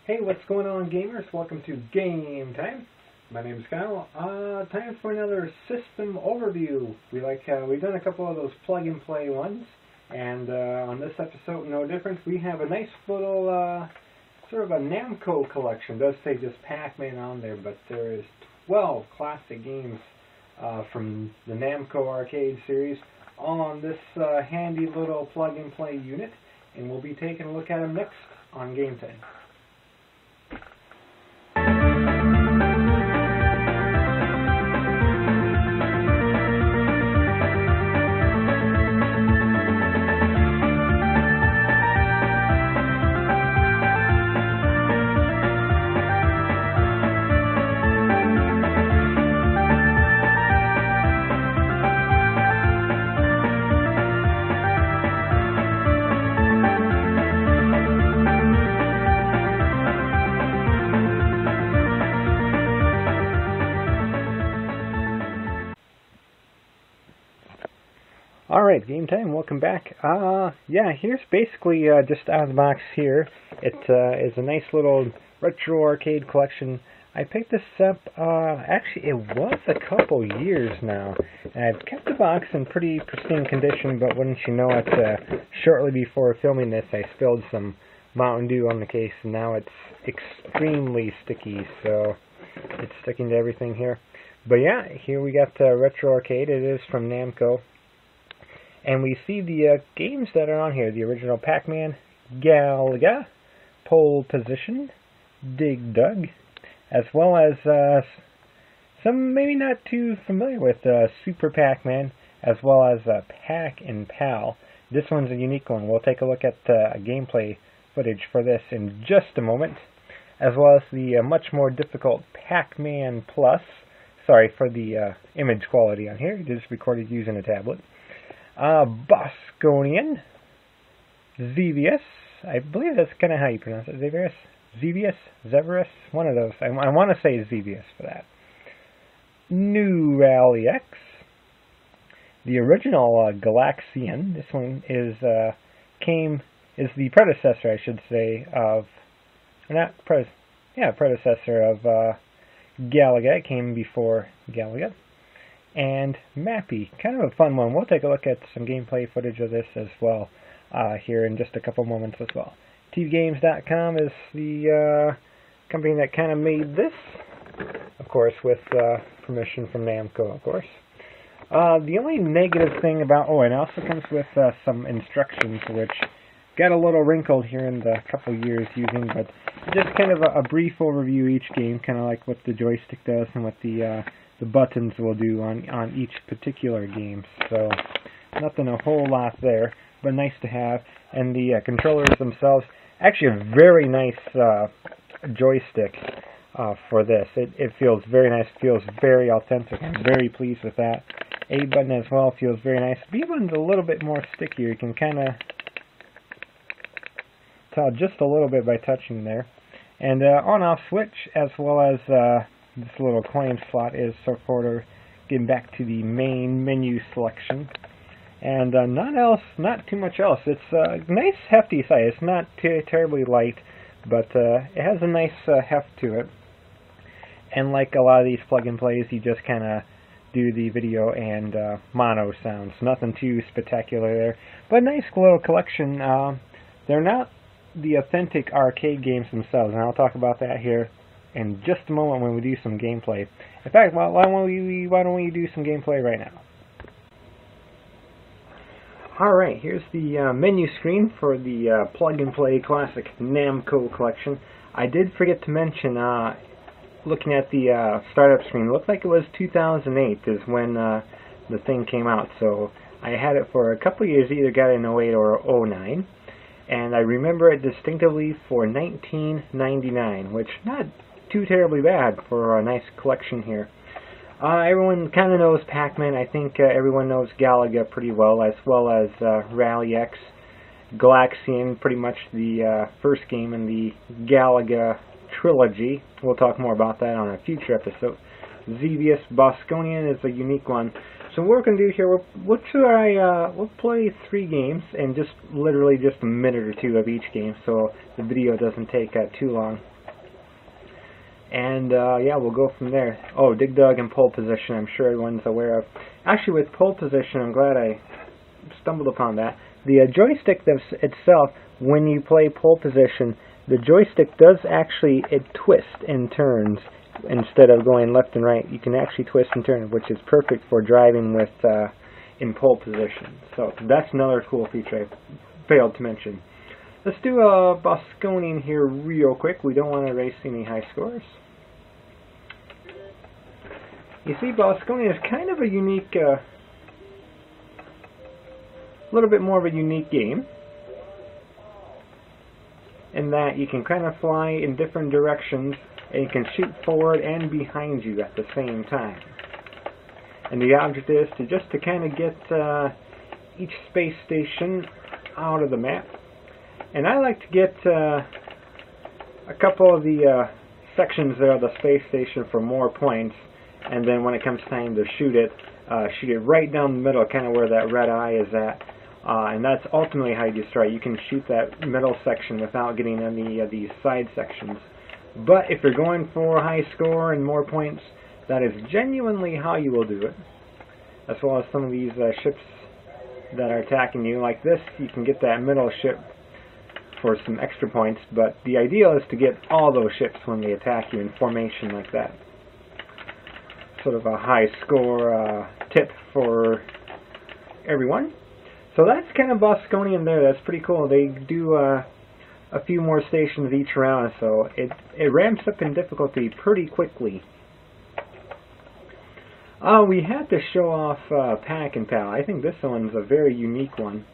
Hey, what's going on, gamers? Welcome to Game Time. My name is Kyle. Time for another system overview. We've done a couple of those plug-and-play ones, and on this episode, no different. We have a nice little sort of a Namco collection. It does say just Pac-Man on there, but there is 12 classic games from the Namco arcade series, all on this handy little plug-and-play unit, and we'll be taking a look at them next on Game Time. Alright, Game Time, welcome back. Here's basically just out of the box here. It is a nice little retro arcade collection. I picked this up, actually it was a couple years now. And I've kept the box in pretty pristine condition, but wouldn't you know it, shortly before filming this I spilled some Mountain Dew on the case, and now it's extremely sticky, so it's sticking to everything here. But yeah, here we got Retro Arcade. It is from Namco. And we see the games that are on here. The original Pac-Man, Galaga, Pole Position, Dig Dug, as well as some maybe not too familiar with Super Pac-Man, as well as Pac and Pal. This one's a unique one. We'll take a look at gameplay footage for this in just a moment, as well as the much more difficult Pac-Man Plus. Sorry for the image quality on here. It is recorded using a tablet. Bosconian, Xevious, I believe that's kind of how you pronounce it, Xevious, one of those, I want to say Xevious for that. New Rally X, the original Galaxian. This one is the predecessor, I should say, of, predecessor of Galaga. It came before Galaga. And Mappy, kind of a fun one. We'll take a look at some gameplay footage of this as well here in just a couple moments as well. TVGames.com is the company that kind of made this, of course, with permission from Namco, of course. The only negative thing about, and it also comes with some instructions, which got a little wrinkled here in the couple years using, but just kind of a brief overview of each game, kind of like what the joystick does and what the buttons will do on each particular game. So nothing a whole lot there, but nice to have. And the controllers themselves, actually a very nice joystick for this. It feels very nice, feels very authentic. I'm very pleased with that. A button as well feels very nice. B button's a little bit more stickier. You can kind of tell just a little bit by touching there. And on-off switch, as well as this little coin slot, is sort of getting back to the main menu selection. And not too much else. It's a nice hefty size. It's not terribly light, but it has a nice heft to it. And like a lot of these plug-and-plays, you just kind of do the video and mono sounds. Nothing too spectacular there, but a nice little collection. They're not the authentic arcade games themselves, and I'll talk about that here in just a moment when we do some gameplay. In fact, why don't we do some gameplay right now? Alright, here's the menu screen for the plug-and-play classic Namco collection. I did forget to mention, looking at the startup screen, it looked like it was 2008 is when the thing came out, so I had it for a couple of years, either got it in 08 or 09. And I remember it distinctively for 1999, which not too terribly bad for a nice collection here. Everyone kind of knows Pac-Man. I think everyone knows Galaga pretty well as Rally X. Galaxian, pretty much the first game in the Galaga trilogy. We'll talk more about that on a future episode. Xevious Bosconian is a unique one. So what we're going to do here, we'll play 3 games, and just literally just a minute or 2 of each game, so the video doesn't take too long. And yeah, we'll go from there. Oh, Dig Dug and Pole Position, I'm sure everyone's aware of. Actually, with Pole Position, I'm glad I stumbled upon that. The joystick itself, when you play Pole Position, the joystick does actually, it twists and turns. Instead of going left and right, you can actually twist and turn, which is perfect for driving with in pole position. So that's another cool feature I failed to mention. Let's do a Bosconian here real quick. We don't want to race any high scores. You see, Bosconian is kind of a unique, a little bit more of a unique game, in that you can kind of fly in different directions, and you can shoot forward and behind you at the same time. And the object is to kind of get each space station out of the map. And I like to get a couple of the sections there of the space station for more points, and then when it comes time to shoot it right down the middle, kind of where that red eye is at. And that's ultimately how you destroy it. You can shoot that middle section without getting any of these side sections. But if you're going for a high score and more points, that is genuinely how you will do it. As well as some of these ships that are attacking you. Like this, you can get that middle ship for some extra points, but the ideal is to get all those ships when they attack you in formation like that. Sort of a high score tip for everyone. So that's kind of Bosconian there. That's pretty cool. They do a few more stations each round, so it ramps up in difficulty pretty quickly. We had to show off Pack and Pal. I think this one's a very unique one.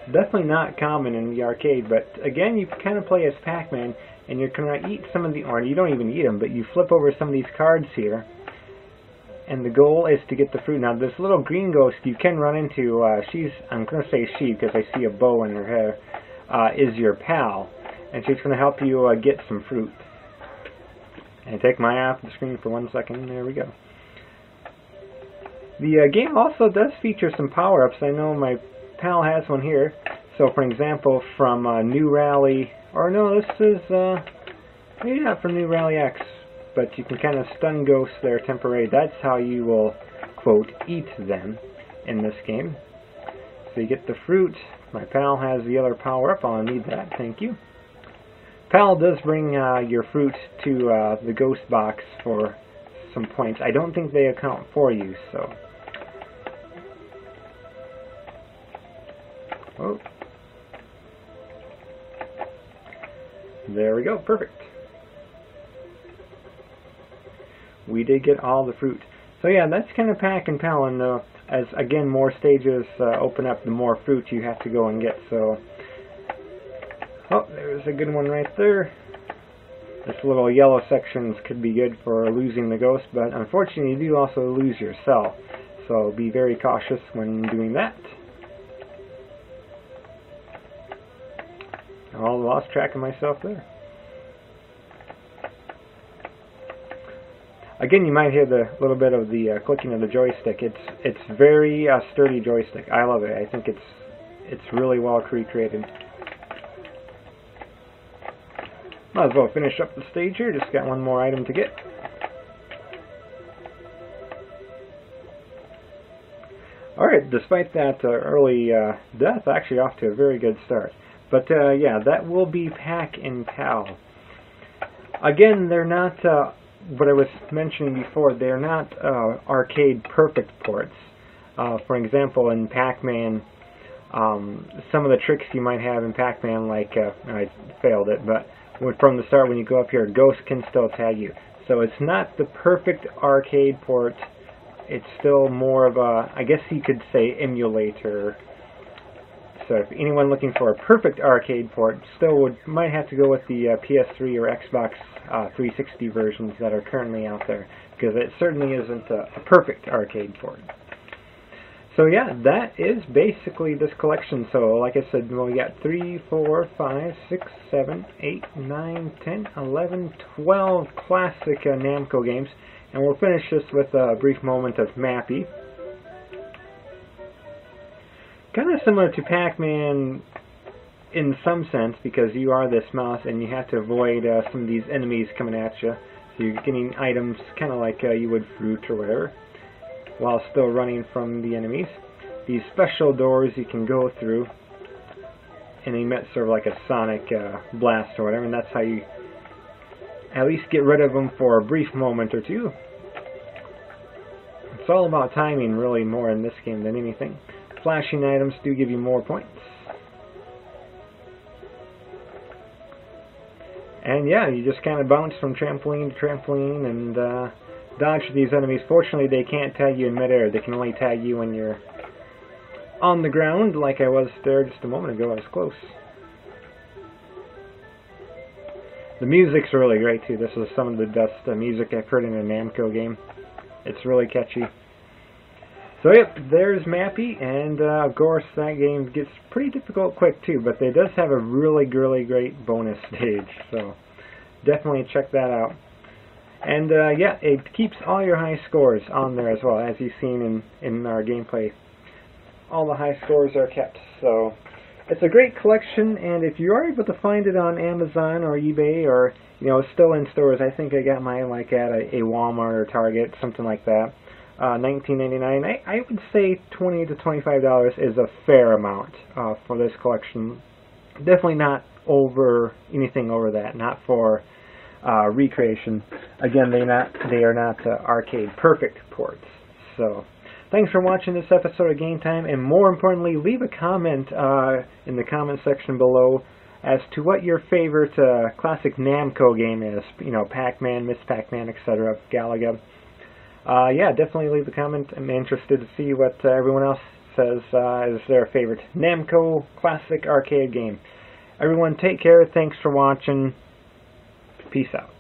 Definitely not common in the arcade, but again, you kind of play as Pac-Man, and you're going to eat some of the, or you don't even eat them, but you flip over some of these cards here, and the goal is to get the fruit. Now, this little green ghost you can run into, I'm going to say she because I see a bow in her hair, is your pal, and she's going to help you get some fruit. And take my eye off the screen for 1 second. There we go. The game also does feature some power-ups. I know my pal has one here. So, for example, from New Rally, or no, this is maybe not from New Rally X, but you can kind of stun ghosts there temporarily. That's how you will, quote, eat them in this game. So you get the fruit. My pal has the other power-up. I'll need that. Thank you. Pal does bring your fruit to the ghost box for some points. I don't think they account for you, so. Oh. There we go. Perfect. We did get all the fruit. So yeah, that's kind of Pack and Pal, and as again more stages open up, the more fruit you have to go and get. So, oh, there's a good one right there. This little yellow sections could be good for losing the ghost, but unfortunately you do also lose yourself. So be very cautious when doing that. I lost track of myself there. Again, you might hear the little bit of the clicking of the joystick. It's very sturdy joystick. I love it. I think it's really well recreated. Might as well finish up the stage here. Just got one more item to get. Alright, despite that early death, actually off to a very good start. But yeah, that will be Pack and Pal. Again, they're not, what I was mentioning before, they're not arcade perfect ports. For example, in Pac-Man, some of the tricks you might have in Pac-Man, like, I failed it, but from the start when you go up here, Ghost can still tag you. So it's not the perfect arcade port. It's still more of a, I guess you could say, emulator. So if anyone looking for a perfect arcade port, still might have to go with the PS3 or Xbox 360 versions that are currently out there, because it certainly isn't a perfect arcade port. So yeah, that is basically this collection. So like I said, well, we got 3, 4, 5, 6, 7, 8, 9, 10, 11, 12 classic Namco games. And we'll finish this with a brief moment of Mappy. Kind of similar to Pac-Man in some sense, because you are this mouse and you have to avoid some of these enemies coming at you. So you're getting items kind of like you would fruit or whatever, while still running from the enemies. These special doors you can go through and emit sort of like a sonic blast or whatever, and that's how you at least get rid of them for a brief moment or two. It's all about timing, really, more in this game than anything. Flashing items do give you more points. And yeah, you just kind of bounce from trampoline to trampoline and dodge these enemies. Fortunately, they can't tag you in midair. They can only tag you when you're on the ground, like I was there just a moment ago. I was close. The music's really great too. This is some of the best music I've heard in a Namco game. It's really catchy. So yep, there's Mappy, and of course that game gets pretty difficult quick too, but it does have a really great bonus stage, so definitely check that out. And yeah, it keeps all your high scores on there as well, as you've seen in our gameplay. All the high scores are kept, so it's a great collection, and if you are able to find it on Amazon or eBay, or still in stores, I think I got mine like at a Walmart or Target, something like that, $19.99. I would say $20 to $25 is a fair amount for this collection. Definitely not over anything over that. Not for recreation. Again, they are not arcade perfect ports. So thanks for watching this episode of Game Time, and more importantly, leave a comment in the comment section below as to what your favorite classic Namco game is. Pac-Man, Miss Pac-Man, etc., Galaga. Yeah, definitely leave a comment. I'm interested to see what everyone else says is their favorite Namco classic arcade game. Everyone take care. Thanks for watching. Peace out.